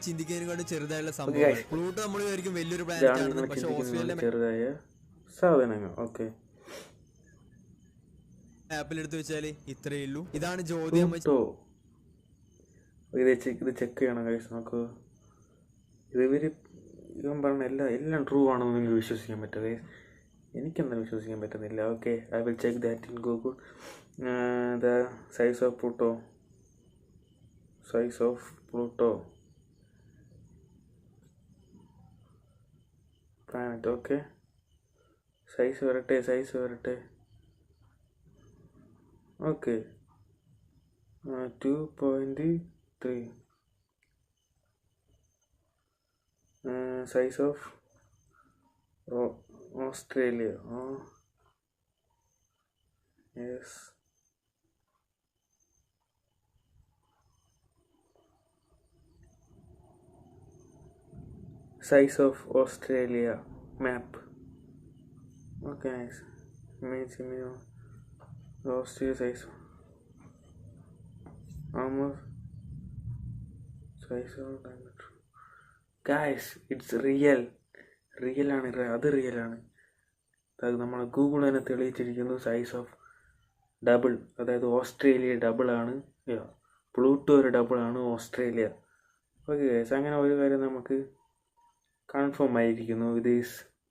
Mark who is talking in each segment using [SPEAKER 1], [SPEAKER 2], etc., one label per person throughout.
[SPEAKER 1] ചിന്തിക്കുന്നതിനെക്കാളും ചെറുതായുള്ള സംഭവങ്ങൾ. പ്ലൂട്ടോ നമ്മൾ വിചാരിക്കും വലിയൊരു പ്ലാനറ്റ് ആണ്, പക്ഷെ ഓസ്ട്രേലിയ
[SPEAKER 2] ചെറുതായ സാധനങ്ങൾ. ഓക്കെ,
[SPEAKER 1] ആപ്പിലെടുത്ത് വെച്ചാൽ ഇത്രയേ ഉള്ളൂ. ഇതാണ് ജ്യോതി.
[SPEAKER 2] ഇത് ചെക്ക് ചെയ്യണം ഗൈസ്. നോക്കൂ, ഇവൻ പറഞ്ഞ എല്ലാം ട്രൂ ആണെന്ന് നിങ്ങൾക്ക് വിശ്വസിക്കാൻ പറ്റും ഗൈസ്. എനിക്കെന്താ വിശ്വസിക്കാൻ പറ്റുന്നില്ല. Okay, I will check that in Google. The size of Pluto planet. Okay, size വരട്ടെ. Okay, 2.3. Size of Australia. Yes, size of Australia map. Okay, nice. Image Australia size. Almost size of diameter. Guys, it's real ആണ്. അത് real ആണ്. അത് നമ്മൾ Google തന്നെ തെളിയിച്ചിരിക്കുന്നു. Size of double, അതായത് Australia double ആണ്. Pluto ഒരു ഡബിൾ ആണ് ഓസ്ട്രേലിയ. ഓക്കെ ഗൈസ്, അങ്ങനെ ഒരു കാര്യം നമുക്ക് കൺഫേം ആയിരിക്കുന്നു.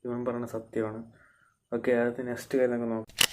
[SPEAKER 2] ഇവൻ പറഞ്ഞ സത്യമാണ്. ഓക്കെ, അത് നെക്സ്റ്റ് കാര്യം നമുക്ക് നോക്കാം.